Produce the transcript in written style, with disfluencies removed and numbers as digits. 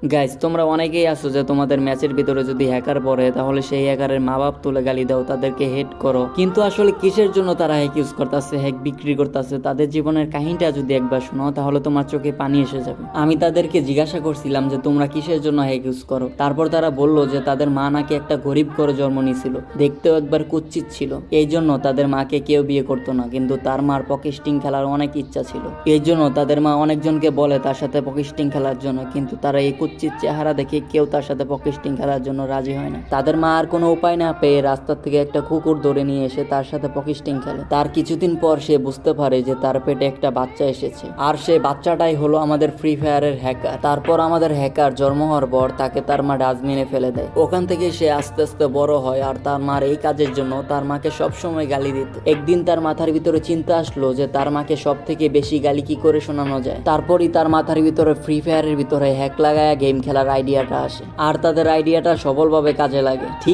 Guys, তোমরা অনেকেই আছো যে তোমাদের ম্যাচের ভিতরে যদি হ্যাকার পড়ে তাহলে সেই হ্যাকারের মা বাপ তুলে গালি দাও, তাদেরকে হেট করো। কিন্তু আসলে কিসের জন্য তারা হ্যাক ইউজ করতেছে, হ্যাক বিক্রি করতেছে, তাদের জীবনের কাহিনীটা যদি একবার শোনো তাহলে তোমার চোখে পানি এসে যাবে। আমি তাদেরকে জিজ্ঞাসা করছিলাম যে তোমরা কিসের জন্য হ্যাক ইউজ করো। তারপর তারা বললো যে তাদের মা নাকি একটা গরিব করে জন্ম নিয়েছিল, দেখতেও একবার কুৎসিত ছিল, এই জন্য তাদের মাকে কেউ বিয়ে করতো না। কিন্তু তার মার পকেস্টিং খেলার অনেক ইচ্ছা ছিল, এই জন্য তাদের মা অনেকজনকে বলে তার সাথে পকেস্টিং খেলার জন্য, কিন্তু তারা এই কুৎসিত চেহারা দেখে কেউ তার সাথে পকেস্টিং খেলার জন্য রাজি হয় না। তাদের মা আর কোনো উপায় না পেয়ে রাস্তার থেকে একটা কুকুর ধরে নিয়ে এসে তার সাথে পকেস্টিং খেলে। তার কিছুদিন পর সে বুঝতে পারে যে তার পেটে একটা বাচ্চা এসেছে, আর সেই বাচ্চাটাই হলো আমাদের ফ্রি ফায়ারের হ্যাকার। তারপর আমাদের হ্যাকার জন্ম হওয়ার পর তাকে তার মা ডাস্টবিনে ফেলে দেয়। ওখান থেকে সে আস্তে আস্তে বড় হয়, আর তার মার এই কাজের জন্য তার মাকে সবসময় গালি দিত। একদিন তার মাথার ভিতরে চিন্তা আসলো যে তার মাকে সব থেকে বেশি গালি কি করে শোনানো যায়। তারপরই তার মাথার ভিতরে ফ্রি ফায়ারের ভিতরে হ্যাক লাগায় গেম খেলার আইডিয়াটা আসে, আর তাদের আইডিয়াটা সফলভাবে কাজে লাগে। ঠিক